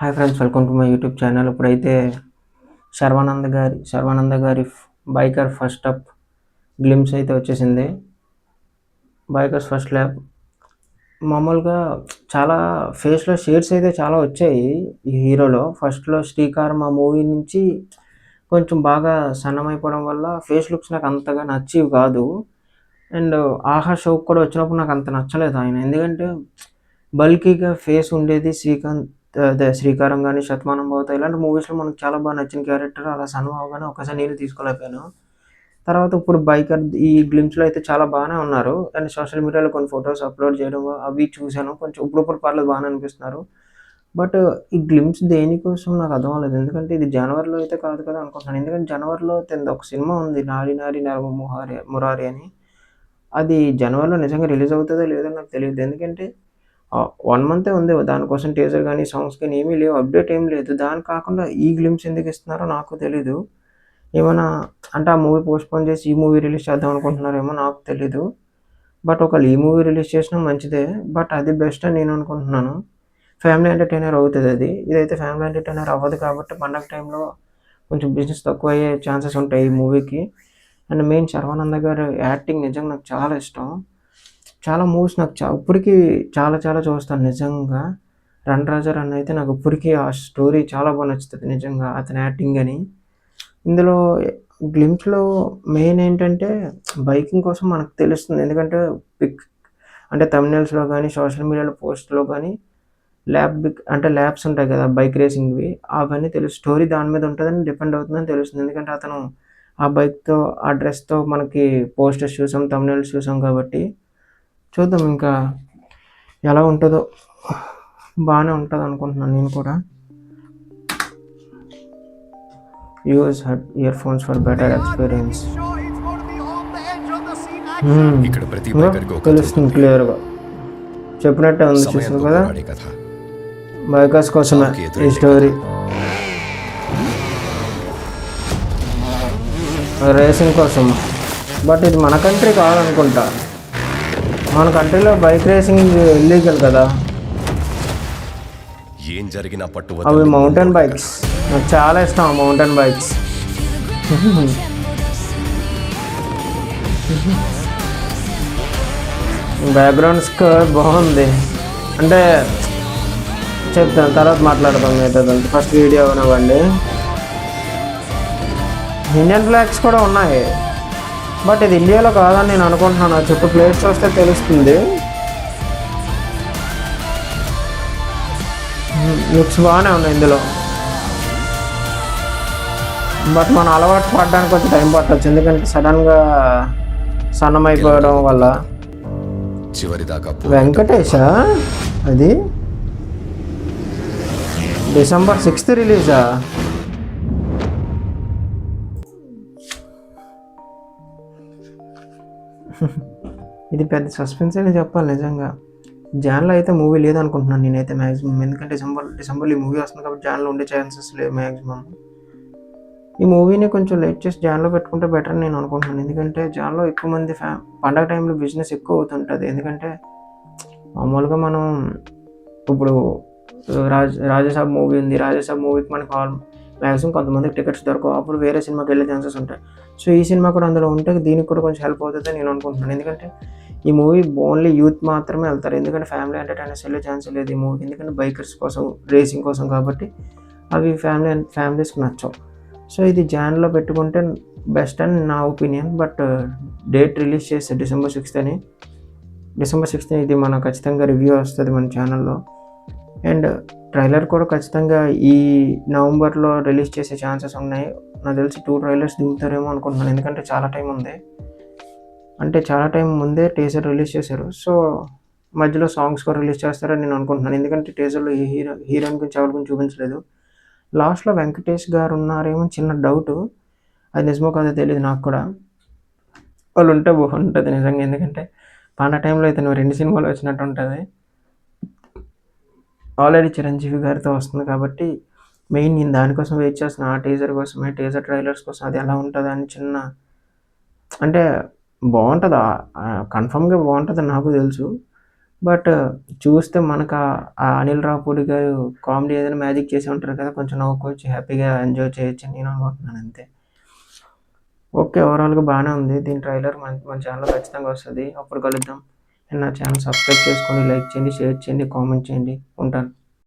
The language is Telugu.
Hi friends, welcome to my YouTube channel. ఇప్పుడైతే శర్వానంద గారి బైకర్ ఫస్ట్ అప్ గ్లిమ్స్ అయితే వచ్చేసింది. బైకర్స్ ఫస్ట్ ల్యాబ్ మామూలుగా చాలా ఫేస్లో షేడ్స్ అయితే చాలా వచ్చాయి ఈ హీరోలో. ఫస్ట్లో శ్రీకారం ఆ మూవీ నుంచి కొంచెం బాగా సన్నమైపోవడం వల్ల ఫేస్ లుక్స్ నాకు అంతగా నచ్చేవి కాదు. అండ్ ఆహా షోకి కూడా వచ్చినప్పుడు నాకు అంత నచ్చలేదు ఆయన. ఎందుకంటే బల్కీగా ఫేస్ ఉండేది. శ్రీకారం కానీ, శతమానం భవతి ఇలాంటి మూవీస్లో మనకు చాలా బాగా నచ్చిన క్యారెక్టర్. అలా సన్నం అవగానే ఒకసారి నేను తీసుకోలేకపోయాను. తర్వాత ఇప్పుడు బైకర్ ఈ గ్లిమ్స్లో అయితే చాలా బాగానే ఉన్నారు. అండ్ సోషల్ మీడియాలో కొన్ని ఫొటోస్ అప్లోడ్ చేయడం అవి చూశాను. కొంచెం ఇప్పుడు పర్లేదు బాగానే అనిపిస్తున్నారు. బట్ ఈ గ్లిమ్స్ దేనికోసం నాకు అర్థం అవ్వలేదు. ఎందుకంటే ఇది జనవరిలో అయితే కాదు కదా అనుకుంటున్నాను. ఎందుకంటే జనవరిలో ఒక సినిమా ఉంది, నారి నారి నరమ మురారి అని. అది జనవరిలో నిజంగా రిలీజ్ అవుతుందో లేదో నాకు తెలియదు. ఎందుకంటే 1 మంతే ఉంది. దానికోసం టీజర్ గానీ, సాంగ్స్ కానీ ఏమీ లేవు. అప్డేట్ ఏం లేదు. దానికి కాకుండా ఈ గ్లిమ్స్ ఎందుకు ఇస్తున్నారో నాకు తెలీదు. ఏమన్నా అంటే ఆ మూవీ పోస్ట్‌పోన్ చేసి ఈ మూవీ రిలీజ్ చేద్దాం అనుకుంటున్నారేమో నాకు తెలీదు. బట్ ఒకవేళ ఈ మూవీ రిలీజ్ చేసినా మంచిదే. బట్ అది బెస్ట్ అని నేను అనుకుంటున్నాను. ఫ్యామిలీ ఎంటర్‌టైనర్ అవుతదది. ఇదైతే ఫ్యామిలీ ఎంటర్‌టైనర్ అవ్వదు కాబట్టి పండగ టైంలో కొంచెం బిజినెస్ తక్కువయ్యే ఛాన్సెస్ ఉంటాయి ఈ మూవీకి. అండ్ మెయిన్ శర్వానంద గారి యాక్టింగ్ నిజంగా నాకు చాలా ఇష్టం. చాలా మూవీస్ నాకు ఇప్పటికి చాలా చూస్తాను నిజంగా. 'రన్ రాజా రన్' అయితే నాకు ఇప్పటికి ఆ స్టోరీ చాలా బాగా నచ్చుతది నిజంగా, అతని యాక్టింగ్ అని. ఇందులో గ్లిమ్స్‌లో మెయిన్ ఏంటంటే బైకింగ్ కోసం మనకు తెలుస్తుంది. ఎందుకంటే అంటే థంబ్‌నెయిల్స్‌లో గానీ, సోషల్ మీడియాలో పోస్ట్‌లో గానీ ల్యాబ్స్ ఉంటాయి కదా బైక్ రేసింగ్‌వి, అవన్నీ స్టోరీ దాని మీద ఉంటదని డిపెండ్ అవుతుందని తెలుస్తుంది. ఎందుకంటే అతను ఆ బైక్‌తో, ఆ డ్రెస్‌తో మనకి పోస్టర్స్ చూసాం, థంబ్‌నెయిల్స్ చూసాం కాబట్టి చూద్దాం ఇంకా ఎలా ఉంటుందో. బాగానే ఉంటుంది అనుకుంటున్నాను నేను కూడా. Use ear phones for better experience. ఇక్కడ ప్రతి తెలుస్తుంది క్లియర్గా. చెప్పినట్టే ఉంది, చూసారు కదా. బైకర్స్ కోసమే ఈ స్టోరీ, రేసింగ్ కోసం. బట్ ఇది మన కంట్రీ కాదనుకుంటా. మన కంట్రీలో బైక్ రేసింగ్ ఇల్లీగల్ కదా. ఏం జరిగినా పట్టు అవి మౌంటైన్ బైక్స్. నాకు చాలా ఇష్టం ఆ మౌంటైన్ బైక్స్. బ్యాక్గ్రౌండ్ స్కోర్ బాగుంది. అంటే చెప్తాను, తర్వాత మాట్లాడతాం మిగతాది. ఫస్ట్ వీడియో అవనివ్వండి. ఇండియన్ ఫ్లాగ్స్ కూడా ఉన్నాయి. బట్ ఇది ఇండియాలో కాదని నేను అనుకుంటున్నాను. చుట్టూ ప్లేస్ చూస్తే తెలుస్తుంది. లుక్స్ బాగానే ఉన్నాయి ఇందులో. బట్ మనం అలవాటు పడడానికి కొంచెం టైం పట్టవచ్చు. ఎందుకంటే సడన్గా సన్నమైపోవడం వల్ల. వెంకటేషా అది? December 6th రిలీజా? ఇది పెద్ద సస్పెన్స్ అని చెప్పాలి నిజంగా. జాన్లో అయితే మూవీ లేదనుకుంటున్నాను నేనైతే మ్యాక్సిమం. ఎందుకంటే డిసెంబర్లో ఈ మూవీ వస్తుంది కాబట్టి జాన్లో ఉండే ఛాన్సెస్ లేవు మ్యాక్సిమం. ఈ మూవీని కొంచెం లేట్ చేసి జాన్లో పెట్టుకుంటే బెటర్ అని నేను అనుకుంటున్నాను. ఎందుకంటే జాన్లో ఎక్కువ మంది పండగ టైంలో బిజినెస్ ఎక్కువ అవుతుంటుంది. ఎందుకంటే మామూలుగా మనం ఇప్పుడు రాజాసాబ్ మూవీ ఉంది. రాజాసాబ్ మూవీకి మనకి మ్యాక్సిమం కొంతమందికి టికెట్స్ దొరకవు. అప్పుడు వేరే సినిమాకి వెళ్ళే ఛాన్సెస్ ఉంటాయి. సో ఈ సినిమా కూడా అందులో ఉంటే దీనికి కూడా కొంచెం హెల్ప్ అవుతుందని నేను అనుకుంటున్నాను. ఎందుకంటే ఈ మూవీ ఓన్లీ యూత్ మాత్రమే వెళ్తారు. ఎందుకంటే ఫ్యామిలీ ఎంటర్టైనర్స్ వెళ్ళే ఛాన్స్ లేదు ఈ మూవీ. ఎందుకంటే బైకర్స్ కోసం, రేసింగ్ కోసం కాబట్టి అవి ఫ్యామిలీస్కి నచ్చవు. సో ఇది జాన్లో పెట్టుకుంటే బెస్ట్ అని నా ఒపీనియన్. బట్ డేట్ రిలీజ్ చేస్తే December 6th అని. December 6th ఇది మన ఖచ్చితంగా రివ్యూ వస్తుంది మన ఛానల్లో. అండ్ ట్రైలర్ కూడా ఖచ్చితంగా ఈ నవంబర్లో రిలీజ్ చేసే ఛాన్సెస్ ఉన్నాయి. నాకు తెలిసి 2 ట్రైలర్స్ దిగుతారేమో అనుకుంటున్నాను. ఎందుకంటే చాలా టైం ఉంది. అంటే చాలా టైం ముందే టీజర్ రిలీజ్ చేశారు. సో మధ్యలో సాంగ్స్ కూడా రిలీజ్ చేస్తారని నేను అనుకుంటున్నాను. ఎందుకంటే టీజర్లో ఈ హీరోయిన్ గురించి ఎవరి గురించి చూపించలేదు. లాస్ట్లో వెంకటేష్ గారు ఉన్నారేమో చిన్న డౌటు. అది నిజమో కాదో తెలియదు నాకు కూడా. వాళ్ళు ఉంటే బాగుంటుంది నిజంగా. ఎందుకంటే పండగ టైంలో అయితే 2 సినిమాలు వచ్చినట్టు ఉంటుంది. ఆల్రెడీ చిరంజీవి గారితో వస్తుంది కాబట్టి మెయిన్ నేను దానికోసం వెయిట్ చేస్తున్నా. ఆ టీజర్ కోసమే, టీజర్ ట్రైలర్స్ కోసం. అది ఎలా ఉంటుంది అని చిన్న, అంటే బాగుంటుందా, కన్ఫామ్గా బాగుంటుందని నాకు తెలుసు. బట్ చూస్తే మనకు ఆ అనిల్ రావిపూడి గారు కామెడీ ఏదైనా మ్యాజిక్ చేసి ఉంటారు కదా! కొంచెం నవ్వుకోవచ్చు, హ్యాపీగా ఎంజాయ్ చేయొచ్చని నేను అనుకుంటున్నాను అంతే. ఓకే. ఓవరాల్‌గా బానే ఉంది. దీని ట్రైలర్ మన ఛానెల్‌లో ఖచ్చితంగా వస్తది. అప్పుడు కలుద్దాం. అండ్ నా ఛానెల్ సబ్స్క్రైబ్ చేసుకోండి, లైక్ చేయండి, షేర్ చేయండి, కామెంట్ చేయండి. ఉంటాను.